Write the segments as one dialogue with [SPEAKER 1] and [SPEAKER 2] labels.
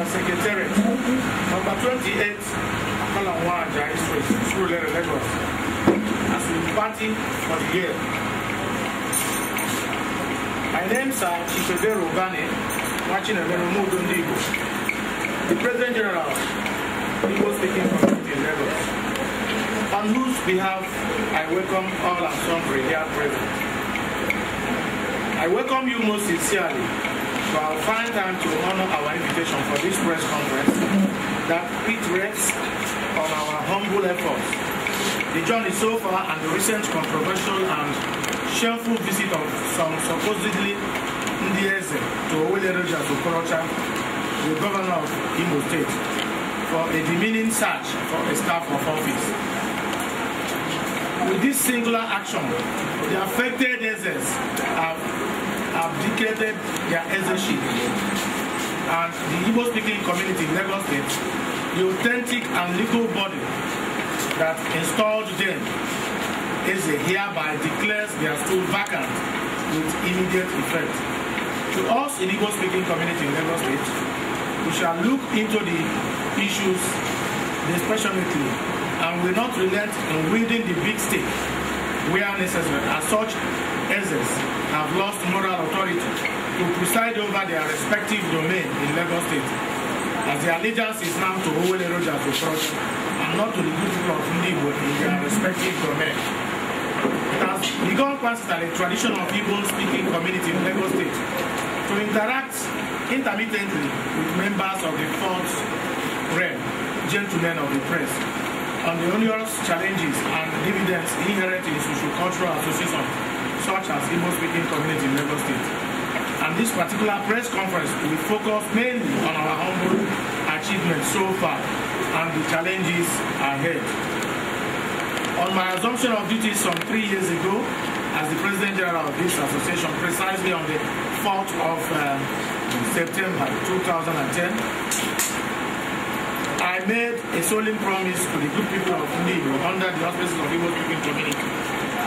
[SPEAKER 1] Secretariat, number 28, Kalawaja Street, Surulere, Lagos, as we party for the year. My name is Chifedero Bane, watching a Veromudo Igbo, the President General, Igbo speaking community in Lagos, on whose behalf I welcome all and sundry here present. I welcome you most sincerely to our fine time to honor our invitation for this press conference that it rests on our humble efforts. The journey so far and the recent controversial and shameful visit of some supposedly Ndieze to Owele Rojas Okorocha, the governor of Imo State, for a demeaning search for a staff of office. With this singular action, the affected Ezes have abdicated their Ezeship, and the Igbo-speaking community in Lagos State, the authentic and legal body that installed them, Eze hereby declares their stool vacant with immediate effect. To us in Igbo-speaking community in Lagos State, we shall look into the issues dispassionately and will not relent in wielding the big stick where necessary, as such Ezes have lost moral authority to preside over their respective domain in Lagos State, as their allegiance is now to Owele Rojas Okorocha and not to the good people of Igbo in their respective domain. It has become considered a tradition of Igbo-speaking community in Lagos State to interact intermittently with members of the fourth realm, gentlemen of the press, on the onerous challenges and dividends inherent in socio-cultural associations such as Igbo-speaking community in Lagos State. And this particular press conference will focus mainly on our humble achievements so far and the challenges ahead. On my assumption of duty some 3 years ago, as the President General of this association, precisely on the 4th of September 2010, I made a solemn promise to the good people of Igbo under the auspices of Igbo-speaking community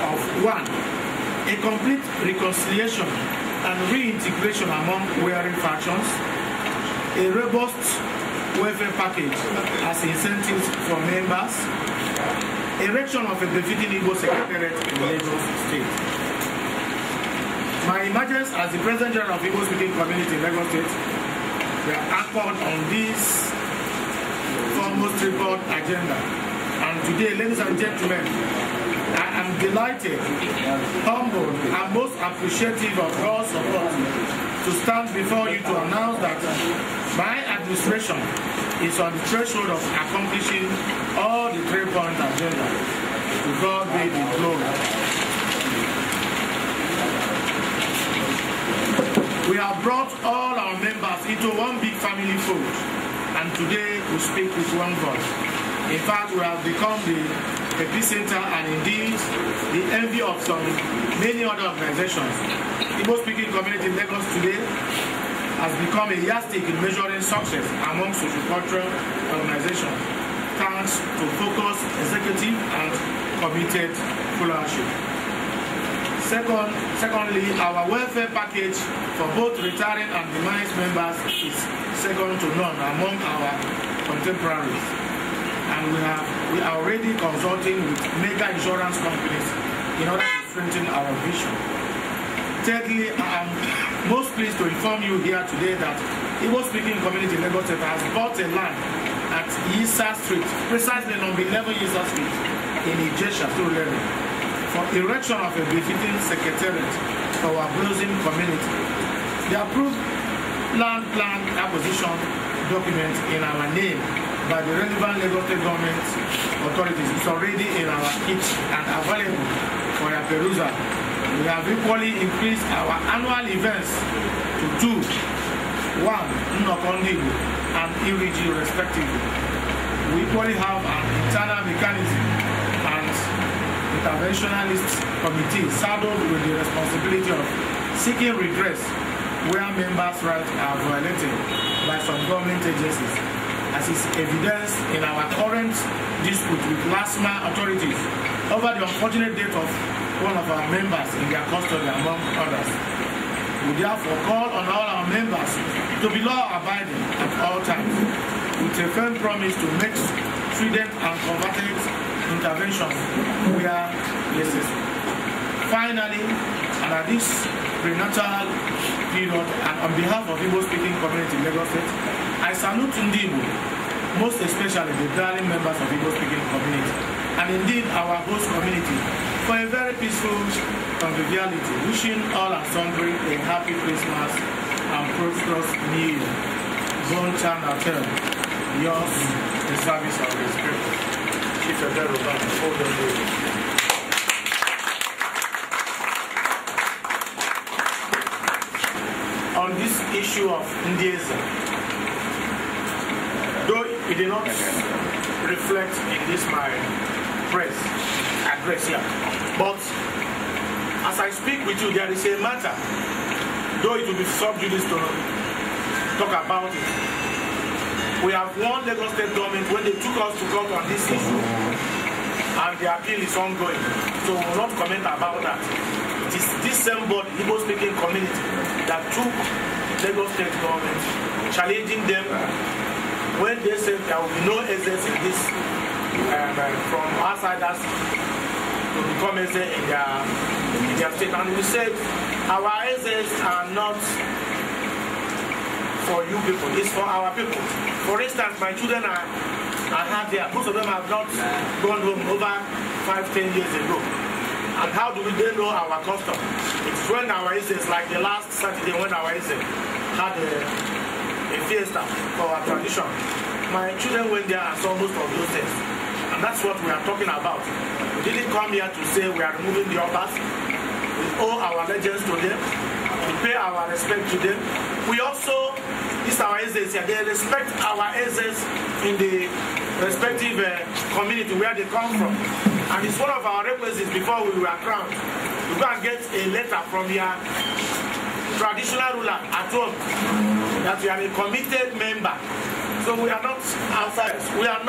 [SPEAKER 1] of 1. A complete reconciliation and reintegration among warring factions, a robust welfare package as incentives for members, erection of a befitting Igbo secretariat in Lagos State. My emergence as the President General of Igbo-speaking community in Lagos State were anchored on this foremost report agenda. And today, ladies and gentlemen, I am delighted, humbled, and most appreciative of your support to stand before you to announce that my administration is on the threshold of accomplishing all the 3-point agenda. To God be the glory. We have brought all our members into one big family fold, and today we speak with one voice. In fact, we have become the epicenter and indeed the envy of many other organizations. Igbo-speaking community in Lagos today has become a yardstick in measuring success among socio-cultural organizations, thanks to focused executive and committed followership. Secondly, our welfare package for both retiring and demised members is second to none among our contemporaries. And we are already consulting with mega insurance companies in order to strengthen our vision. Thirdly, I am most pleased to inform you here today that Igbo-speaking community in Lagos State has bought a land at Yisa Street, precisely number 11 Yisa Street in Ijesha, for erection of a befitting secretariat for our blossoming community. The approved land plan acquisition document in our name by the relevant Lagos State government authorities is already in our kit and available for your perusal. We have equally increased our annual events to 2, 1, Nnokondigo and Iriji respectively. We equally have an internal mechanism and interventionalist committee saddled with the responsibility of seeking redress where members' rights are violated by some government agencies, as is evidenced in our current dispute with LASMA authorities over the unfortunate death of one of our members in their custody, among others. We therefore call on all our members to be law-abiding at all times, with a firm promise to make stringent and concerted intervention where necessary. Finally, and at this prenatal period, and on behalf of Igbo-speaking community in Lagos State, I salute Igbo, most especially the darling members of Igbo-speaking community, and indeed our host community, for a very peaceful conviviality, wishing all and sundry a happy Christmas and prosperous New Year. Bon Chan Hotel, yours, the service of the Spirit. Chief of the on this issue of Ndieza, though it did not reflect in this my press address here, but as I speak with you, there is a matter, though it will be sub-judice to talk about it. We have warned Lagos State government when they took us to court on this issue, and the appeal is ongoing, so we will not comment about that. It is this same body, Igbo-speaking community, that took Lagos State government, challenging them when they said there will be no excess in this from outsiders to become excess in their state. And we said our excess are not for you people, it's for our people. For instance, my children are had there, most of them have not gone home over 5-10 years ago. And how do they know our custom? It's when our Ises, like the last Saturday when our Ises had a fiesta for our tradition. My children went there and saw most of those things. And that's what we are talking about. We didn't come here to say we are removing the altars. We owe our allegiance to them. We pay our respect to them. We also, this our Ises here, they respect our Ises in the respective community where they come from. And it's one of our requisites before we were crowned. We go and get a letter from your traditional ruler at home that we are a committed member. So we are not outsiders. We are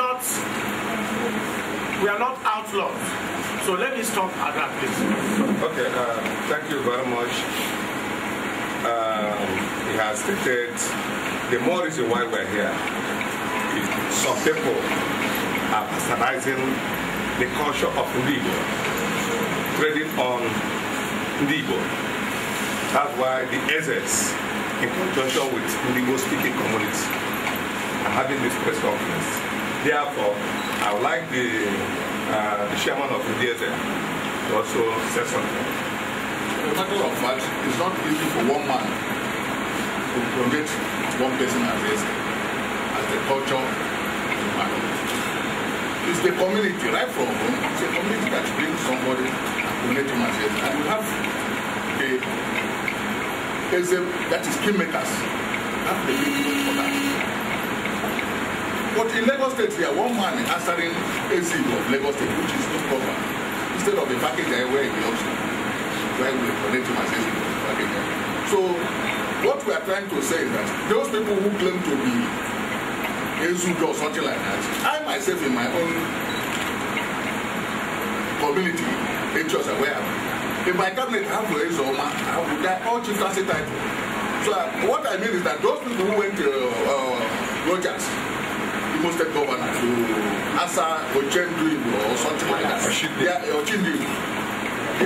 [SPEAKER 1] not outlaws. So let me stop at that, please.
[SPEAKER 2] Okay, thank you very much. He has stated the more reason why we're here is some people are bastardizing the culture of Igbo, trading on Igbo. That's why the SS, in conjunction with Igbo-speaking community, are having this press conference. Therefore, I would like the chairman of the DSA to also say something.
[SPEAKER 3] As a matter of fact, it's not easy for one man to promote one person as the culture of the man. It's the community, right from home. It's a community that brings somebody to make him as and we have that is kingmakers. That's the big for that. But in Lagos State here, one man is answering AC of Lagos State, which is not covered. Instead of the package where it belongs to, where we connect him as package. So what we are trying to say is that those people who claim to be Ezudo or something like that, I myself in my own community, HOs are where in my cabinet I have to Ezoma, I have all chieftaincy title. So what I mean is that those people who went to Rogers, Igbo State Governor, to Asa or Chendu or something like that, they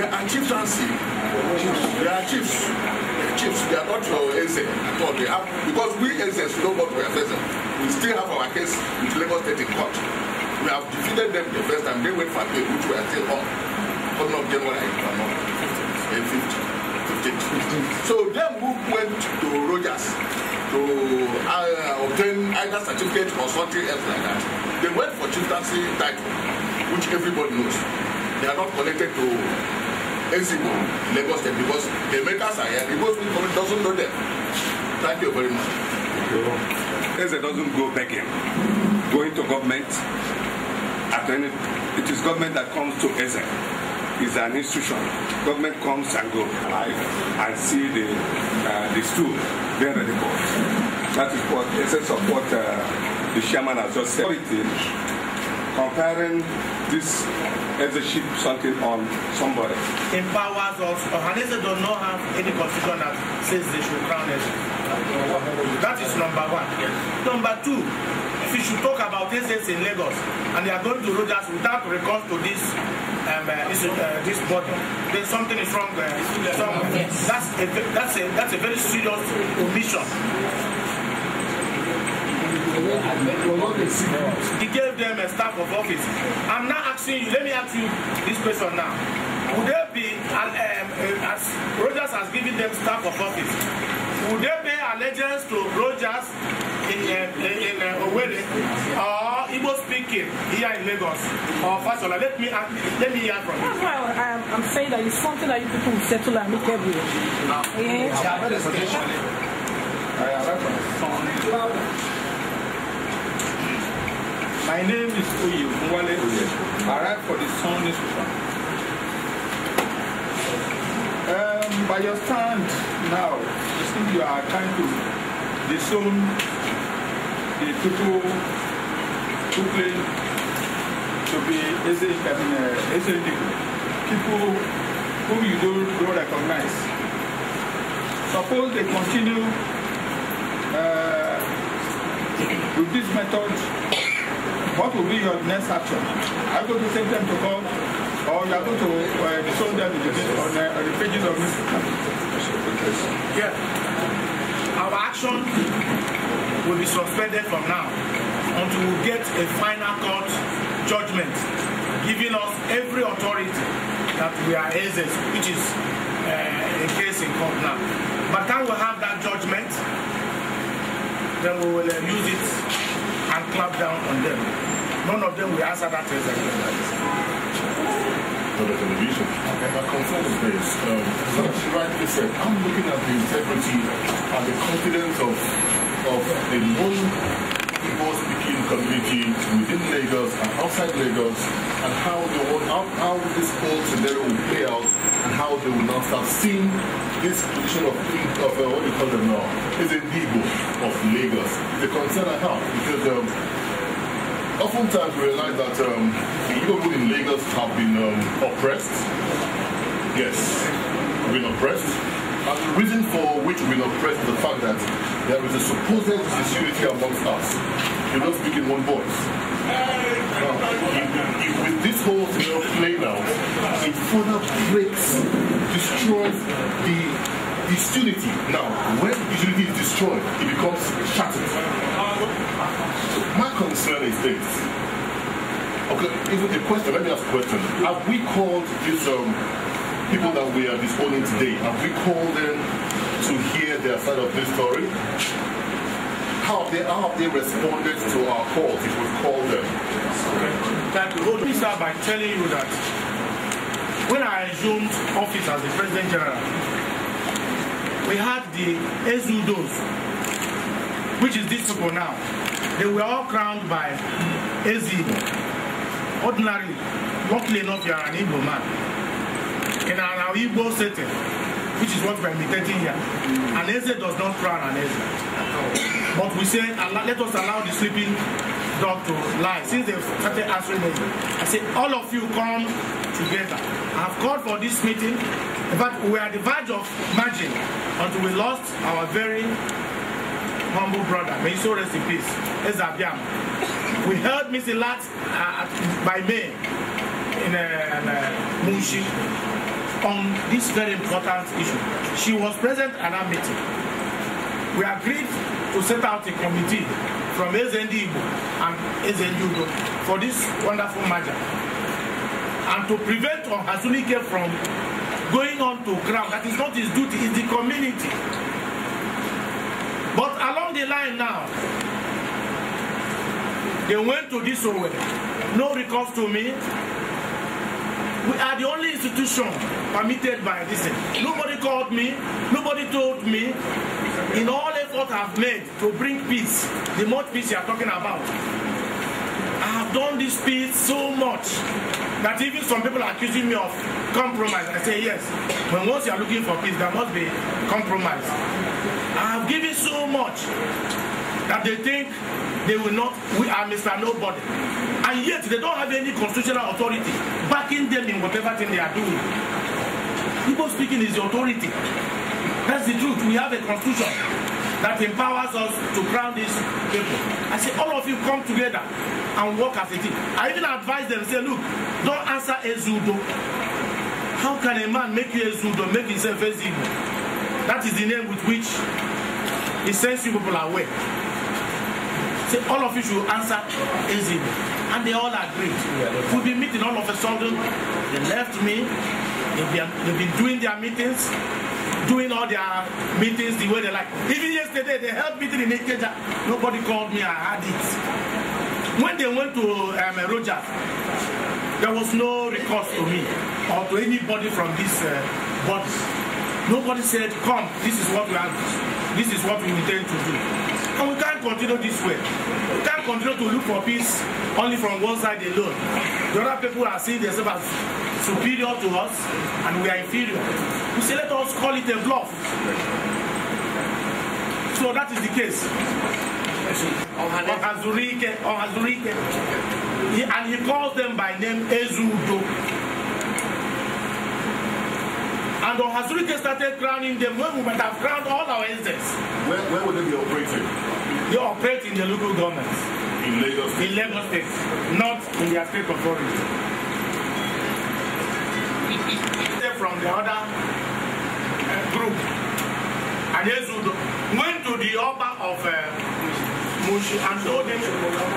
[SPEAKER 3] are chieftaincy, they are chiefs. chiefs, they are not Eze at all. They have, because we Ezes know what we are facing. We still have our case with Lagos State in court. We have defeated them the first time. They went for appeal, which we are still on. But not January 15th. So them who went to Rogers to obtain either certificate or something else like that, they went for chieftaincy title, which everybody knows. They are not connected to Igbo, Lagos State, because the makers are here. The Igbo people doesn't know them. Thank you very much.
[SPEAKER 2] Eze doesn't go begging, going to government. It is government that comes to Eze. It's an institution. Government comes and goes. I see the stool being ready for. That is what essence of what the chairman has just said. Comparing this Eze-ship something on somebody.
[SPEAKER 1] Empowers us. Ohanese does not have any constitution that says they should crown Eze. That is number one. Number two, if you should talk about Eze in Lagos and they are going to Rogers without recourse to this this body, then something is wrong somewhere. That's a very serious omission. He gave them a staff of office. I'm now asking you, let me ask you this question now. Would there be, as Rogers has given them staff of office, would they pay allegiance to Rogers in Owerri or Igbo speaking here in Lagos or Fasola? Let me hear from you.
[SPEAKER 4] That's why I'm saying that it's something that you people will settle and make everywhere.
[SPEAKER 5] My name is Oye Mwale Oye. I write for the Sun newspaper. By your stand now, I think you are trying to disown the people who claim to be Eze people whom you don't recognize. Suppose they continue with this method. What will be your next action? Are you going to take them to court, or you are going to disown them on the pages of this?
[SPEAKER 1] Yeah. Our action will be suspended from now until we get a final court judgment giving us every authority that we are Ezes, which is a case in court now. But when we have that judgment, then we will use it and clap down on them. None of them will answer that case again.
[SPEAKER 3] For the television. Okay. My concern is this. Like she rightly said, I'm looking at the integrity and the confidence of the non-Igbo-speaking community within Lagos and outside Lagos, and how this whole scenario will play out, and how they will now start seeing this position of what do you call them now? Is a Igbo of Lagos. The concern I have, because oftentimes we realize that the Igbo people in Lagos have been oppressed. Yes, we've been oppressed. And the reason for which we've been oppressed is the fact that there is a supposed disunity amongst us. We don't speak in one voice. Now, with this whole scenario playing out, it further destroys the disunity. Now, when disunity is destroyed, it becomes shattered. My concern is this. Okay, even the question, let me ask a question. Have we called these people that we are disowning today, have we called them to hear their side of this story? How have they responded to our calls if we call them?
[SPEAKER 1] Let me start by telling you that when I assumed office as the President General, we had the Ezudos, which is these people now. They were all crowned by Eze. Ordinarily, luckily enough, you are an Igbo man. In our Igbo setting, which is what we are imitating here, an Eze does not crown an Eze. But we say, let us allow the sleeping dog to lie. Since they've started answering me, I say, all of you come together. I have called for this meeting. In fact, we are at the verge of merging until we lost our very humble brother. May he so rest in peace. Ezabiam. We held Mr. Lat by May in Munshi. on this very important issue. She was present at our meeting. We agreed to set out a committee from Igbo and Igbo for this wonderful merger, and to prevent Ohazunike from going on to ground. That is not his duty, it's the community. But along the line now, they went to this way. No recourse to me. We are the only institution permitted by this. Nobody called me, nobody told me. In all effort I've made to bring peace, the much peace you are talking about, I have done this peace so much that even some people are accusing me of compromise. I say yes. When once you are looking for peace, there must be compromise. I have given so much that they think they will not, we are Mr. Nobody. And yet they don't have any constitutional authority backing them in whatever thing they are doing. Igbo speaking is the authority. That's the truth. We have a constitution that empowers us to crown these people. I say, all of you come together and work as a team. I even advise them, say, look, don't answer Ezudo. How can a man make you Ezudo, make himself Ezibo? That is the name with which he sends you people away. Say, all of you should answer Ezibo. And they all agreed. We'll be meeting all of a sudden. They left me. They've been doing their meetings, doing all their meetings the way they like. Even yesterday, they held meeting in Ikeja. Nobody called me, I had it. When they went to Rogers, there was no recourse to me or to anybody from this body. Nobody said, come, this is what we have, this is what we intend to do. And we can't continue this way. We can't continue to look for peace only from one side alone. The other people are seeing themselves as superior to us and we are inferior. We say, let us call it a bluff. So that is the case. Ohazurike. And he calls them by name Ezudo. And Ohazurike started crowning them when we might have crowned all our ancestors.
[SPEAKER 3] Where would they be operating?
[SPEAKER 1] They operate in the local governments.
[SPEAKER 3] In Lagos State?
[SPEAKER 1] In Lagos State, not in their state authority. From the other group, and Ezudo went to the Oba of Mushi and told him,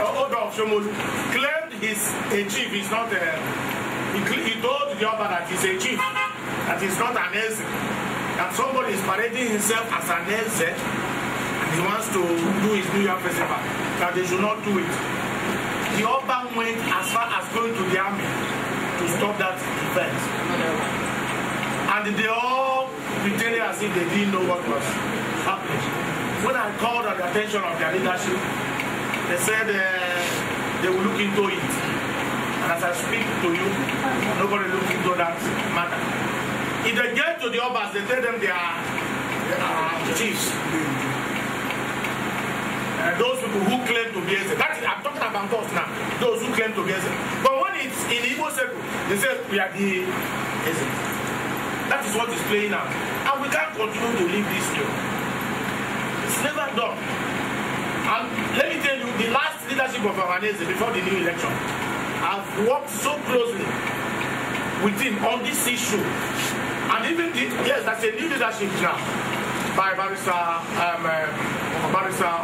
[SPEAKER 1] Oba of Shomolu, claimed he's a chief, he's not a... He told the Oba that he's a chief, that he's not an Eze, that somebody is parading himself as an Eze, and he wants to do his New Year festival, that they should not do it. The Oba went as far as going to the army to stop that event. And they all pretended as if they didn't know what was happening. When I called on the attention of their leadership, they said they will look into it. And as I speak to you, nobody looked into that matter. If they get to the Obas, they tell them they are chiefs. Those people who claim to be Eze. That is, I'm talking about us now. Those who claim to be Eze. But when it's in Igbo circle, they say we are the Eze. That is what is playing out. And we can't continue to leave this way. It's never done. And let me tell you, the last leadership of Ohanese before the new election, I've worked so closely with him on this issue. And even, yes, that's a new leadership now by Barrister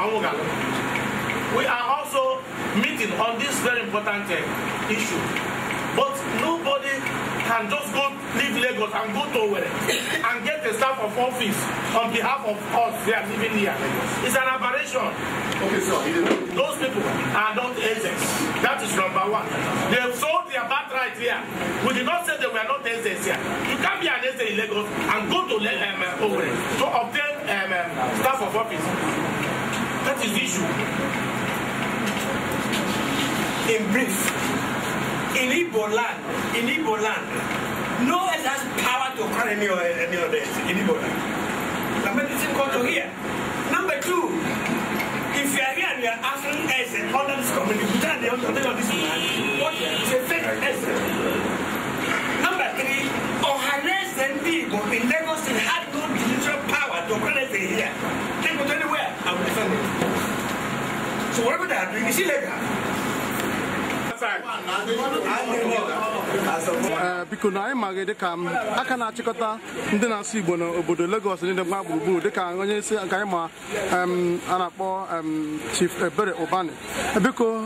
[SPEAKER 1] Omugalo. We are also meeting on this very important issue. But nobody can just go leave Lagos and go to where and get a staff of office on behalf of us they are living here. It's an aberration.
[SPEAKER 3] Okay, so
[SPEAKER 1] those people are not agents. That is number one. They have sold their birthright here. We did not say they were not agents here. You can't be an agent in Lagos and go to Owerri to obtain staff of office. That is the issue.
[SPEAKER 6] In brief, in Igbo land, no one has power to crown any of this in Igbo land. Number one, it's important to hear. Number two, if you are here and you are asking us under this community, we tell the under this man, what is a fake essence. Number three, Ohanese and Igbo in Lagos State had no judicial power to crown anything here. They go anywhere and we defend it. So whatever they are doing is illegal.
[SPEAKER 7] biko na anyị maghị dịka aka na-achịkọta ndị na-asụ Igbo n'obodo Lagos ndị gba gburugburu dịka onye isi nke anyị ma a na-akpọ Chief Ebere Ubani. Biko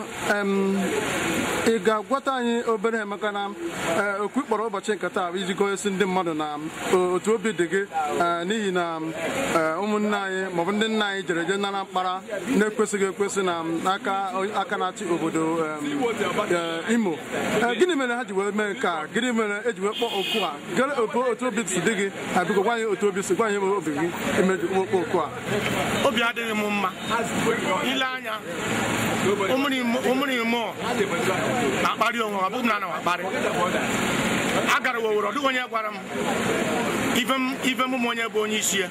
[SPEAKER 7] ị ga-agwata anyị obere maka na okwu kpọrọ ụbọchị nke taa iji gosi ndị mmadụ na otu obi dị gị n'ihi na ụmụnne anyị maọbụ ndị nna anyị jere nara mkpara na-ekwesịghị ekwesị na aka na-achị obodo Imo. Gịnị mere ha ji wee mee nke a? Gịnị mere eji wee kpọọ okwu a? Otu obi si dị gị biko gwa anyị otu obi si, gwa anyị obi gị emeji okpọ okwu a.
[SPEAKER 1] Obi adịghị m mma ile anya ụmụrụ imo na-akparị onwe ọ bụghị na akparị. Agara Owerri, ọ dịghị onye gwara m ife m onye bụ onye isi ya.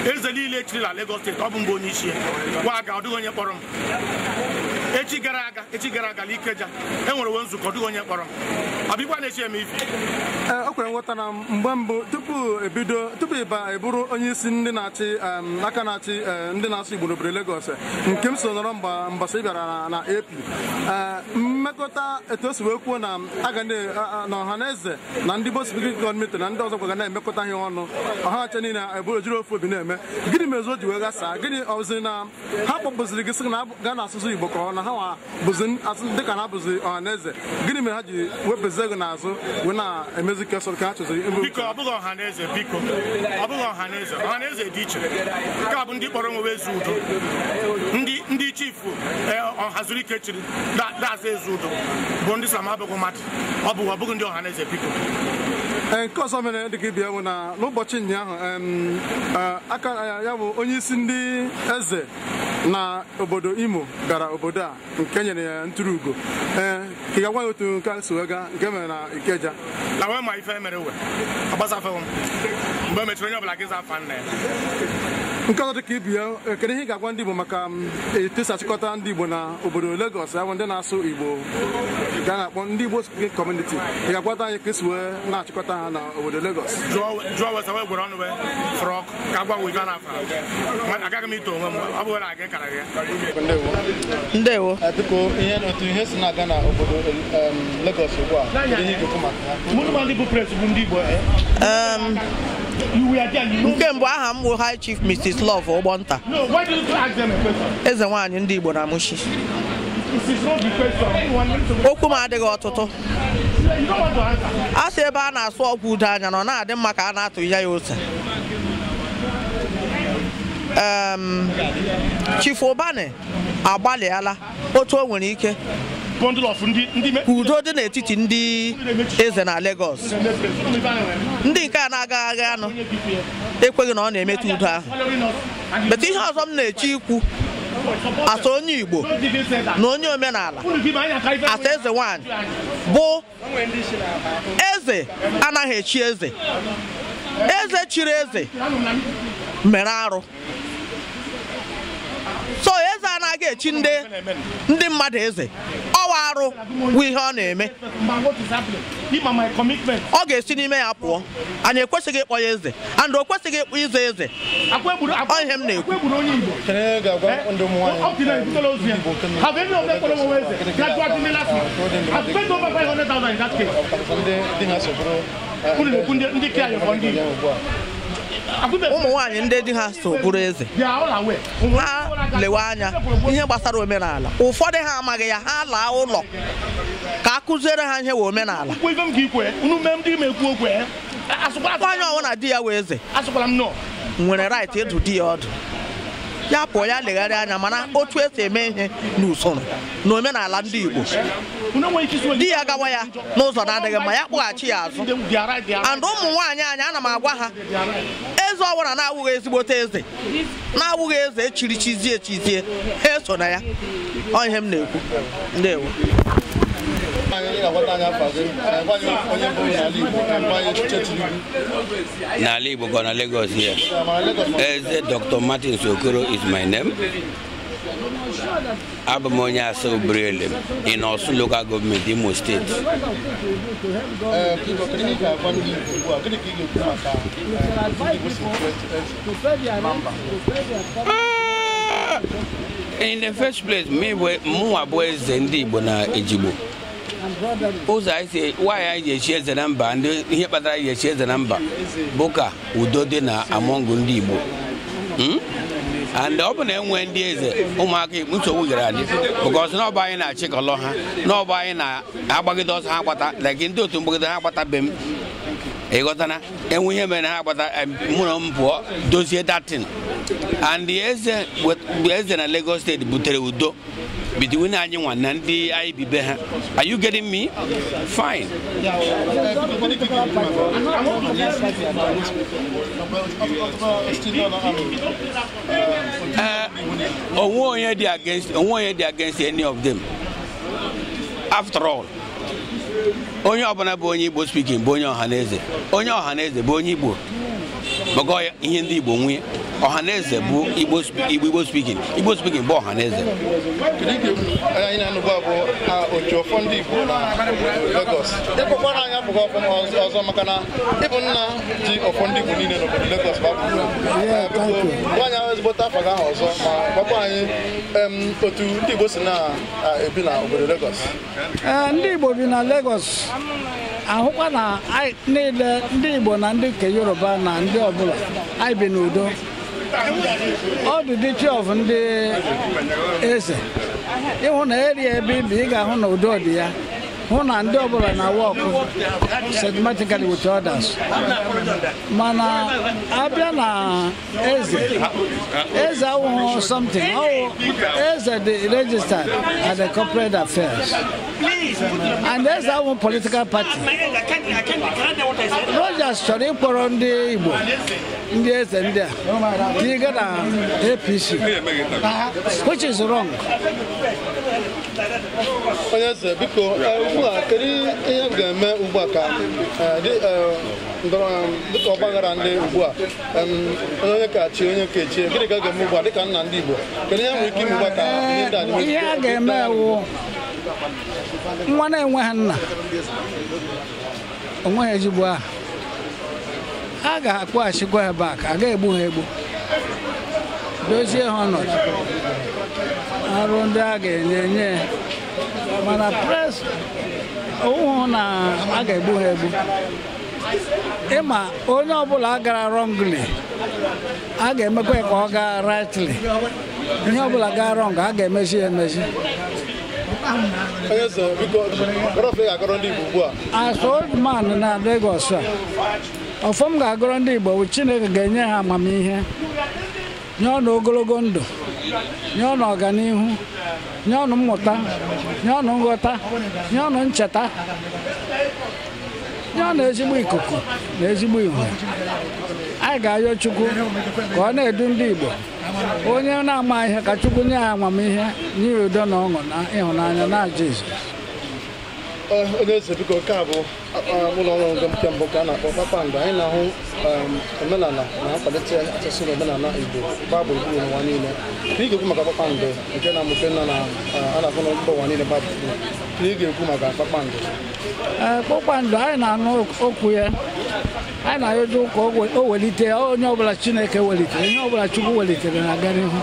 [SPEAKER 1] Eze niile echiri na Lagos steeti ọ bụ mbụ onye isi ya gwa aga, ọ dịghị onye kpọrọ m. Echi gara aga n'Ikeja enwere we nzukọ, ọ dịghị onye kpọrọ m. Ọbịkwa na-echi eme ife.
[SPEAKER 7] O kwere nghọta na mgbe mbụ tupu ịba eburu onye isi ndị na-achị aka na-achị ndị na-asụ Igbo n'obodo Lagos, nke m so nọrọ mbọsị bịara na AP, mmekọta etu o si wee kwuo na aga na ọha na eze na ndị Igbo speaking gọọmenti na ndị ọzọ kwaga na-emekọta ihe ọnụ, ọha nche niile eburu jiri ofu obi na-eme. Gịnị mere o ji wee ghasaa? Gịnị ọzi na ha kpọbụziri gị sị na ga na-asụsụ Igbo ka ọ na ha bụzi dịka na abụzi ọha na eze? Gịnị mere ha ji wepụzie gị n'azụ wee na-emezi kesọrọ ka ha chọziri
[SPEAKER 1] biko? Ọ bụghị ọha na eze, biko ọ bụghị ọha na eze. Ọha na eze dị iche. Nke a bụ ndị kpọrọ onwe eze udo, ndị chifu ọhazuru ike chiri daza eze udo bụ ndị Islam abụghị mmadụ. Ọ bụghị ndị ọha na eze, biko.
[SPEAKER 7] Nke ọzọ mere dịka ịbịa bụ na n'ụbọchị ụnyaahụ aka ya bụ onye isi ndị eze na obodo Imo gara obodo a nke nyere ya ntụrụ ugo. Ka ị ga-agwa ya otu nke si wee gaa nke mere na Ikeja?
[SPEAKER 1] Na wee ma ife mere we agbasafewo mgbe e mechiri onye ọbụla gị zafa nna ya.
[SPEAKER 7] Nke ọzọ dịka ibi ya, kedu ihe ị ga-agwa ndị Igbo maka etu esi achịkọta ndị Igbo na obodo Lagos, ya bụ ndị na-asụ Igbo ga na-akpọ ndị Igbo speaking community? Ị ga-agwata anyị ka esi wee na-achịkọta ha na obodo Lagos?
[SPEAKER 1] Jụọ wesa wee gwere ọnụ wee fụrụ ọkụ ka agwa wee gaa n'afọ. Agaghị m ito onwe m, ọ bụghị na aga kara ya.
[SPEAKER 7] Ndewo. Biko otu ihe si na-aga na obodo Lagos ugbu a, ihe ị ga-ekwu maka ha?
[SPEAKER 1] Mụ ndị bụ pres bụ ndị Igbo.
[SPEAKER 8] Nke mbụ aha m bụ High Chief Mrs. Love Ogbonta, eze nwaanyị ndị Igbo na Mushi. Okwu m adịghị ọtụtụ. A sị ebe a na-asụ ọgwụ udo anya nọ na-adị mma ka a na-atụ ya ose. Chief Ubani agbalịala otu o nwere ike udo dị n'etiti ndị eze na Lagos. Ndị nke a na-agaghị anụ ekweghị na ọ na-emetụ udo ahụ. Bete ihe ọzọ m na-eche ikwu asa onye Igbo na onye omenala asa eze nwanyị bụ eze anaghị echi eze. Eze chiri eze mere arụ. So eze anaghị echi ndị mmadụ eze. Ọwa arụ bụ ihe ọ na-eme. Ọ ga-esi n'ime ya pụọ. Anyị ekwesịghị ịkpọ ya eze, and o kwesịghị ịkpọ ize eze. Ọ ihe m na-ekwu.
[SPEAKER 1] Have any of them followed over eze? Graduated me last week. I've spent over 500,000 in that case.
[SPEAKER 8] Ụmụ nwaanyị ndị di ha so bụrụ eze ha lewe anya ihe gbasara omenala. Ụfọdụ ha amaghị ya, ha laa ụlọ ka a kụziere ha ihe wee omenala. Onye ọbụla di ya wee eze nwere right ịdụ di ya ọdụ. Ya pụọ ya legharịa anya mana otu esi eme ihe n'usoro na omenala ndị Igbo. Di ya gawa ya n'ụzọ na-adịghị mma, ya kpọghachi ya azụ. And ụmụ nwaanyị anyị ana m agwa ha, eze ọbụla na-awụghị ezigbote eze, na-awụghị eze echiri chizie ha eso na ya. Ọ ihe m na-ekwu. Ndewo.
[SPEAKER 9] N'ala Igbo gọ na Lagos here. Eze Dr. Martin Sokoro is my name. Abụ m onye asa Obrele in Osun local government, Imo State. In the first place, me more boys than the Bona Igbo. Those I say, why I share the number and here, but I share the number. Boka, Udodina among Gundibo. And the open end when there is a Omaki Muso because no buying a check aloha, no buying a Abagidos Habata, like in Dotumbo the Habata Bim. Egotana, and we have an Habata and Munampo, dossier that thing. And the Eze with the Lagos State Butereudo between anyone and the IB. Are you getting me? Fine. One year against any of them. After all, onye ọbụla bụ onye Igbo speaking bụ onye ọhaneze. Onye ọhaneze bụ onye Igbo. Maka ihe ndị Igbo nwe ọhaneze bụ Igbo speaking. Igbo speaking bụ ọhaneze.
[SPEAKER 7] Anyị na-anụba bụ otu ọfọ ndị Igbo na Lagos. Ịkpọkwara anyị abụghị ọfọ ọzọ maka na ịbụ nna ji ọfọ ndị Igbo niile n'obodo Lagos bụ nwaanyị ahụ ezigbo afọ gị ahụ ọzọ ma gwakwa anyị otu ndị Igbo si na-ebi na obodo Lagos.
[SPEAKER 10] Ndị Igbo bi na Lagos ahụkwa na niile ndị Igbo na ndị nke Yoruba na ndị ọbụla anyị bi n'udo. Ọ dị dịchi of ndị eze ịhụ na area ebe ibi ị ga-ahụ na udo dị ya hụ na ndị ọbụla na-awa ọkụ systematically with others. Mana abịa na eze awụhụ something eze dị registered at the corporate affairs and eze awụhụ political party. Rogers chọrọ ịkpọrọ ndị Igbo ndị eze ndị a tiga na APC, which is wrong.
[SPEAKER 7] Onye eze biko ugbu a kedu ihe ga-eme ugbu a ka dịka ọgbaghara ndị ugbu a onye ka chi onye ka echie gịnị ka ga-eme ugbu a dịka nna ndị Igbo kedu ihe nwere ike ime ugbu a ka ihe ndị a
[SPEAKER 10] ihe a ga-eme wụ nwa na-enweghị nna onweghị ezigbo aha a ga-akpọghachikwa ebe a ka a ga-egbu ha egbu dozie ha ọnọdụ arụ ndị a ga-enye mana pres ụhụ na a ga-egbu ha egbu ịma onye ọbụla gara wrongly a ga-emekwa ka ọ gaa rightly. Ihe ọbụla gaa wrong a ga-emezi emezi. As old man na Lagos ọfọm ga-agọrọ ndị Igbo Chineke ga-enye ha amamihe nye ọnụ ogologo ndụ nye ọnụ ọganihu nye ọnụ mmụta nye ọnụ nghọta nye ọnụ ncheta nye ọnụ ezigbo ikuku na ezigbo ihu. Anyị ga-ayọ Chukwu ka ọ na-edu ndị Igbo onye na-ama ihe ka Chukwu nye ha amamihe nye udo na ọṅụ na ịhụnanya na Jizọs.
[SPEAKER 7] Onye eze biko nke a bụ ụlọ ọrụ nke mbụ ka a na-akpọ Kpakpando. Anyị na-ahụ omenala na-akwalite asụsụ na omenala Igbo gbaa gburugburu n'ụwa niile. Ị ga-ekwu maka Kpakpando nke na-amụke nna na a na-afụ n'ụwa ụwa niile gbaa gburugburu. Ị ga-ekwu maka Kpakpando.
[SPEAKER 10] Kpakpando anyị na-anụ okwu ya anyị na-ayọju ka o welite onye ọbụla Chineke welitere onye ọbụla Chukwu welitere na-aga n'ihu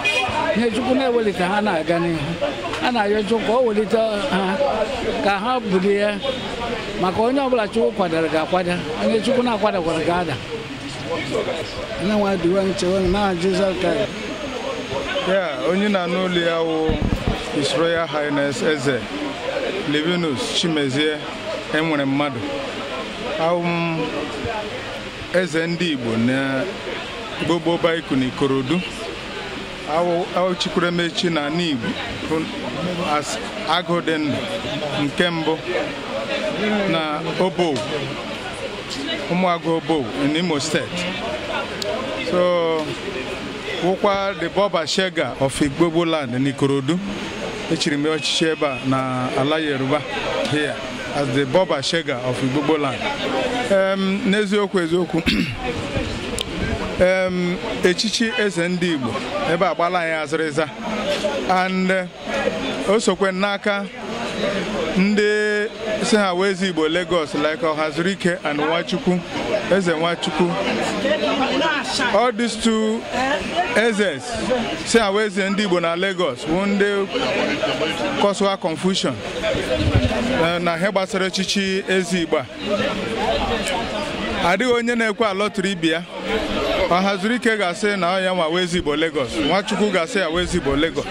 [SPEAKER 10] ihe Chukwu na-ewelite ha na-aga n'ihu. A na-ayọju ka o welite ha ka ha bulie maka onye ọbụla Chukwu kwadoro ga-akwada onye Chukwu na-akwadakwara ga-ada.
[SPEAKER 5] Onye na-anụ olu ya wụ His Royal Highness Eze Levinus Chimezie enwere mmadụ eze ndị Igbo na gbogbo baiku na Ikorodu Chikwuremechi na Igbo as Agụdị Ndụ nke mbụ na Obo Ụmụagụ Obo in Imo State. So wụkwa the Boba Shega of Igbo land in Ikorodu echiri m ọchịchị ebe a na ala Yoruba here as the Boba Shega of Igbo land. N'eziokwu echichi eze ndị Igbo ebe agbala anyị azịrịza and o sokwe n'aka ndị si ha wezi Igbo Lagos like Ọhazurike and Nwachukwu eze Nwachukwu all these two Ezes say aweze ndị Igbo na Lagos one day cause confusion na ihe gbasara echichi ezi Igbo adịghị onye na-ekwe alọtụrụ ibia ọhazuru ike ga-asị na ya nwa wezi Igbo Lagos Nwachukwu ga-asị ya wezi Igbo Lagos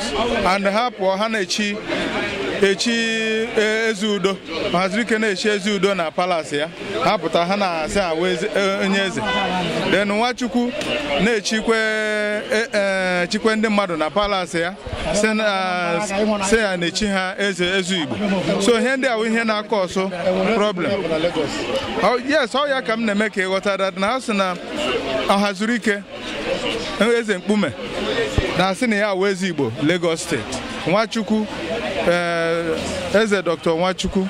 [SPEAKER 5] and ha pụọ ha na-echi ezi udo ọhazuru ike na-echi ezi udo na palace ya ha pụta ha na-asị onye eze then Nwachukwu na-echikwe ndị mmadụ na palace ya sị ya na-echi ha eze Igbo so ihe ndị ahụ ihe na-akọ ọsọ problem yes ọ ya ka m na-eme ka ịghọta na ha sị na ọhazuru ike eze mkpume na-asị na ya awụ eze Igbo Lagos steeti Nwachukwu eze Dr. Nwachukwu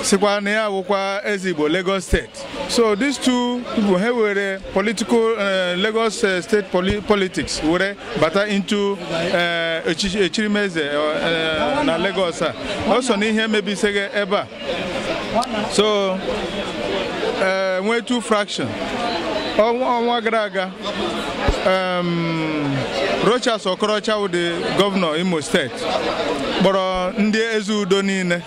[SPEAKER 5] sikwa na ya awụkwa eze Igbo Lagos steeti so these two people ha were political Lagos state politics were bata into echirimeze na Lagos a also na ihe mebisege ebe a so nwee two fraction ọnwa gara aga Rochas Okorocha wụ the governor Imo State kpọrọ ndị eze udo niile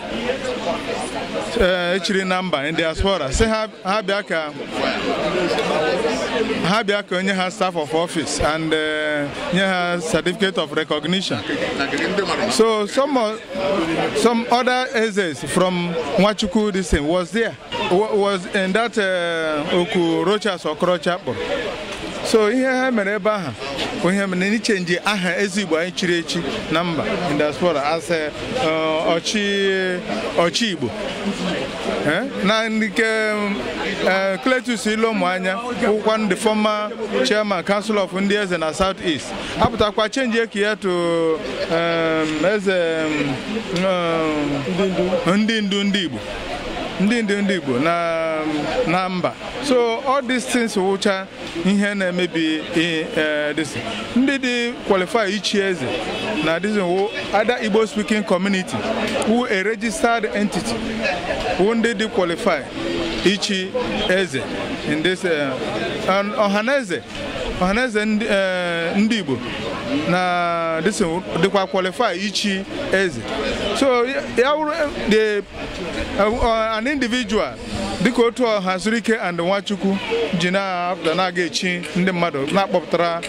[SPEAKER 5] echiri na mba in diaspora sị ha bịa ka onye ha staff of office and nye ha certificate of recognition so some other Ezes from Nwachukwu this thing was in that Oku Rochas Okorocha kpọrọ so ihe ha mere ebe aha onye mere ni change aha ezi Igbo anyị chiri echi na mba in diaspora as ọchị Igbo na nke Cletus Ilomanya wụkwa the former chairman council of ndị eze na South East apụtakwa change eki ya to eze ndị ndu ndị Igbo na mba so all these things wụcha ihe na-emebi this ndị dị qualify ichi eze na this other Igbo speaking community who a registered entity who ndị dị qualify ichi eze in this and ọhaneze ndị Igbo na this dịkwa qualify ichi eze so an individual dịka otu ọhazuru ike and Nwachukwu ji na-aga echi ndị mmadụ na-akpọpụtara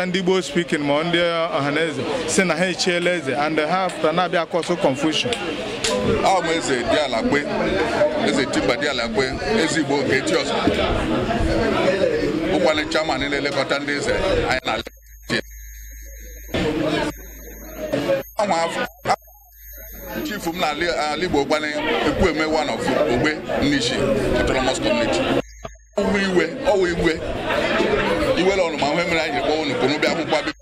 [SPEAKER 5] ndị Igbo speaking ma ndị ọhaneze si na ha echiela eze and ha na-abịa akọsụ confusion
[SPEAKER 3] ahụ m eze Dialakwe eze Timba Dialakwe eze Igbo nke Etiọsa ụkwale chairman na-elekọta ndị eze anyị na chief m na Igbo gbane ekwu eme one of ogbe Nnishi autonomous community iwe lọnụ ma ihe mere anyị kpọọ unu kunu bịa akwụkwọ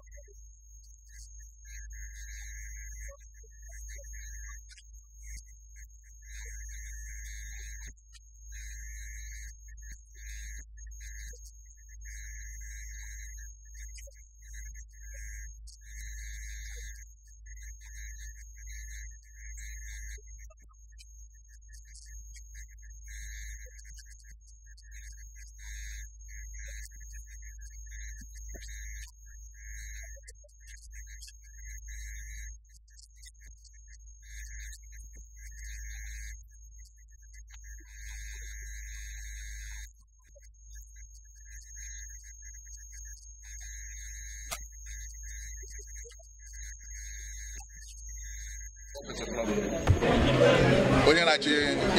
[SPEAKER 3] onye na-achị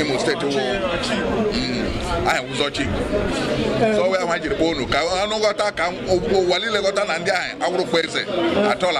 [SPEAKER 3] Imo steeti aha Uzochi so we ahụ jiri kpọọ unu ka anụ ghọta ka ụwa niile ghọta na ndị ahụ awụrụkwa eze atọl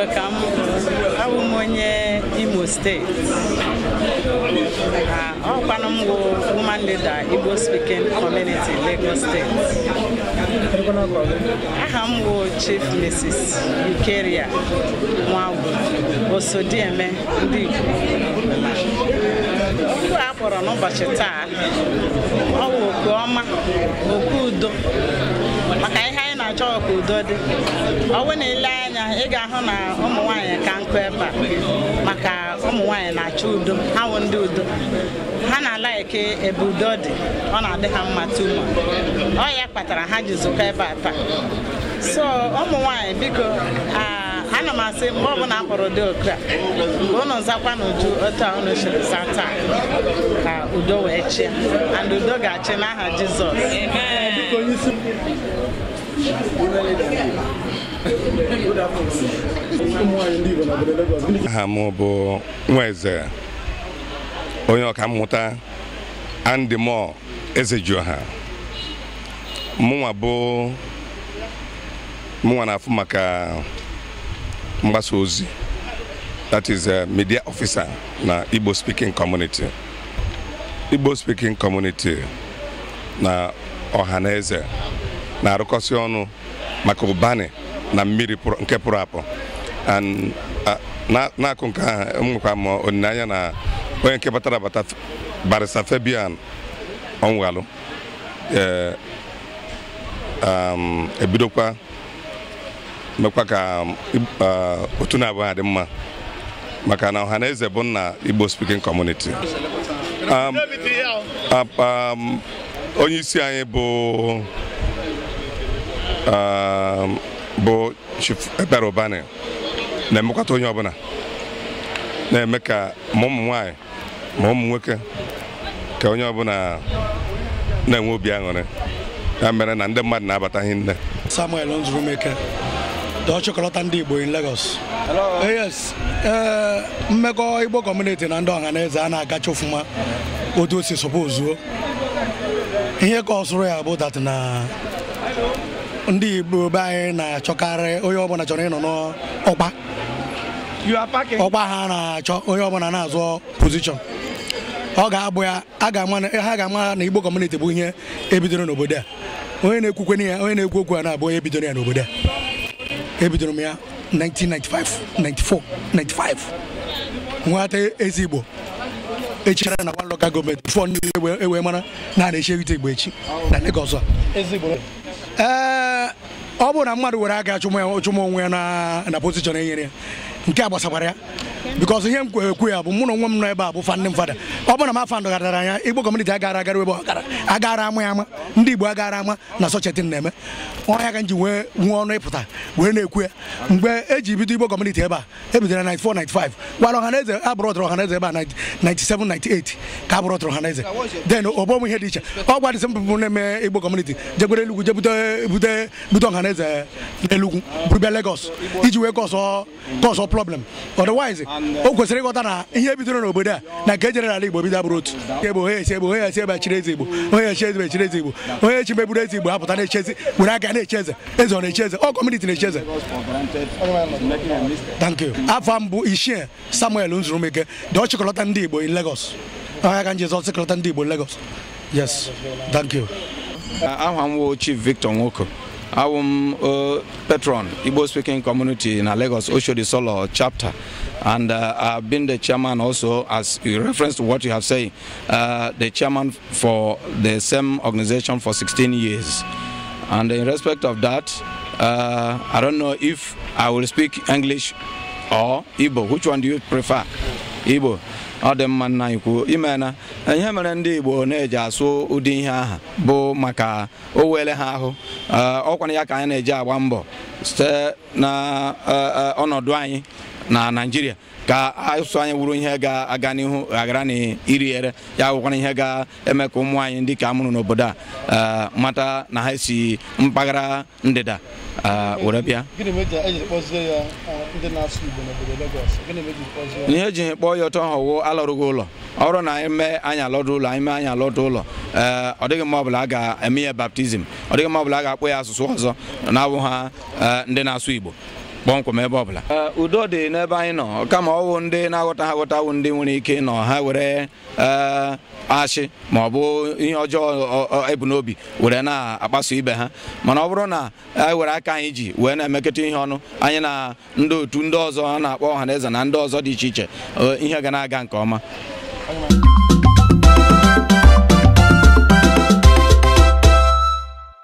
[SPEAKER 11] ka m abụ m onye Imo steeti. Ọkwanụ m bụ woman leader Igbo speaking community Lagos State. Aha m bụ Chief Mrs. Ukeria Nwagwu Osodieme ndị Igbo. Okwu a kpọrọ n'ụbọchị taa ọ bụ okwu ọma, okwu udo, maka ihe anyị na-achọ ka udo dị. Ọ bụ na ile anya ị ga-ahụ na ụmụ nwaanyị ka nkụ ebe a, maka ụmụ nwaanyị na-achọ udo, ha bụ ndị udo, ha na-ala eke ebe udo dị, ọ na-adị ha mma tuma. Ọ ya kpatara ha ji zụkọ ebe a taa. So ụmụ nwaanyị biko, ana m asị mgbe ọbụla akpọrọ dị oku a, unu nzakwa n'uju otu a unu chiri saa taa ka udo wee chịa, and udo ga-achị n'aha Jizọs.
[SPEAKER 2] Aha m bụ Nweze onye ọka mmụta Andy Moore Ezejuoha. Mụnwa na-afụ maka mgbasa ozi, that is a media officer na Igbo speaking community. Igbo speaking community na ọhaneze na-arụkọsị ọnụ maka ụbanị na mmiri nke pụrụ apụ. And n'akụ nke ahụ nwekwa m onyinye na onye nke batara abata Barrister Fabian Onwualu ebidokwa mekwa ka otu na-abụ ha dị mma maka na ọhaneze bụ na Igbo speaking community. Onye isi anyị bụ Chief Ebere Ubani na-emekwata onye ọbụla, na-eme ka ma ụmụ nwaanyị ma ụmụ nwoke ka onye ọbụla na-enwe obi aṅụrị. Ya mere na ndị mmadụ na-abataghị nne.
[SPEAKER 12] Samuel Nzurumeke, the Ochokolota ndị Igbo in Lagos. Yes, mmekọ Igbo community na ndị ọhaneze a na-agacha ọfụma otu o si suppose. Ihe ka ọsụrụ ya bụ that na ndị Igbo be anyị na-achọkarị onye ọbụla chọrọ ịnọ n'ọkwa. Ọkwa ha na-achọ onye ọbụla na-azọ position. Ọ ga-abụ ya, ha ga-ama na Igbo community bụ ihe ebidoro n'obodo a. Onye na-ekwukwe ya, onye na-ekwu okwu a na-abụ onye ebidoro ya n'obodo a. Ebidoro m ya 1995, 94, 95. Nwata ezi Igbo echere na one local government before ndị ewe mara na na-eche Igbo echi na Lagos. Ọ bụ na mmadụ were aka chụmụ onwe ya na position enyere ya, nke a gbasakwara ya, because ihe m ekwu ya bụ mụ na onwe m nọ ebe a bụ fandị fada. Ọ bụ na m afọ ndọgara anya Igbo community agara ebe ọ gara agara ama ya ama, ndị Igbo agara ama na sochetin na-eme ọnya ka nji nwee ọnụ ịpụta wee na-ekwu ya. Mgbe eji bido Igbo community ebe a ebidoro 94, 95 gwara ọhaneze abụrọtụrụ ọhaneze ebe a 97, 98 ka abụrọtụrụ ọhaneze. Then ọbọm ihe dị iche ọ gwa dịsị mpụpụ na-eme Igbo community jegbere Enugu jebute ọhaneze n'Enugu bụrụbịa Lagos iji wee kọsọ problem. Otherwise o kwesịrị ịghọta na ihe bidoro n'obodo a na nke ejere n'ala Igbo bido abụrụ otu. Ebe onye esi ebe chiri eze Igbo, onye echi eze chiri eze Igbo, onye echi meburu eze Igbo apụta na-echezi were aka na-eche eze ọ na-eche eze, ọ community na-eche eze. Thank you. Afọ m bụ Ishie Samuel Nzurumeke, the Ochokolota ndị Igbo in Lagos. Onye ka njezi Ochokolota ndị Igbo in Lagos. Yes, thank you.
[SPEAKER 13] Aha m bụ Chief Victor Nwoko. I'm patron Igbo speaking community in Lagos Oshodi Solo chapter, and I've been the chairman also, as in reference to what you have said, the chairman for the same organization for 16 years. And in respect of that, I don't know if I will speak English or Igbo. Which one do you prefer? Igbo. Ọ dị mma nna ikwu ime na ihe mere ndị Igbo na-eji asụ ụdị ihe aha bụ maka o wele ha ahụ. Ọkwana ya ka anyị na-eji agba mbọ site na ọnọdụ anyị na Naịjirịa ka asụsụ anyị wuru ihe ga-aga n'ihu agara na iri ere ya wụkwana ihe ga-eme ka ụmụ anyị ndị ka amụrụ n'obodo a mata na ha si mpaghara ndịda were bịa. Ihe eji kpọọ ya ọtọ ọwụ alọrụghị ụlọ ọrụ na eme anyị alọdụ ụlọ anyị mee anyị alọdụ ụlọ ọ dịghị mma ọbụla a ga-eme ya baptizim, ọ dịghị mma ọbụla a ga-akpọ ya asụsụ ọzọ na-abụ ha ndị na-asụ Igbo. kpọmkwem ebe ọbụla udo dị n'ebe anyị nọ kama ọwụ ndị na-aghọta ha aghọtawụ ndị nwere ike nọ ha were ashị ma ọ bụ ihe ọjọọ ebu n'obi were na-akpaso ibe ha mana ọ bụrụ na anyị were aka anyị ji wee na-emekọta ihe ọnụ anyị na ndị otu ndị ọzọ a na-akpọ ọhaneze na ndị ọzọ dị iche iche ihe ga na-aga nke ọma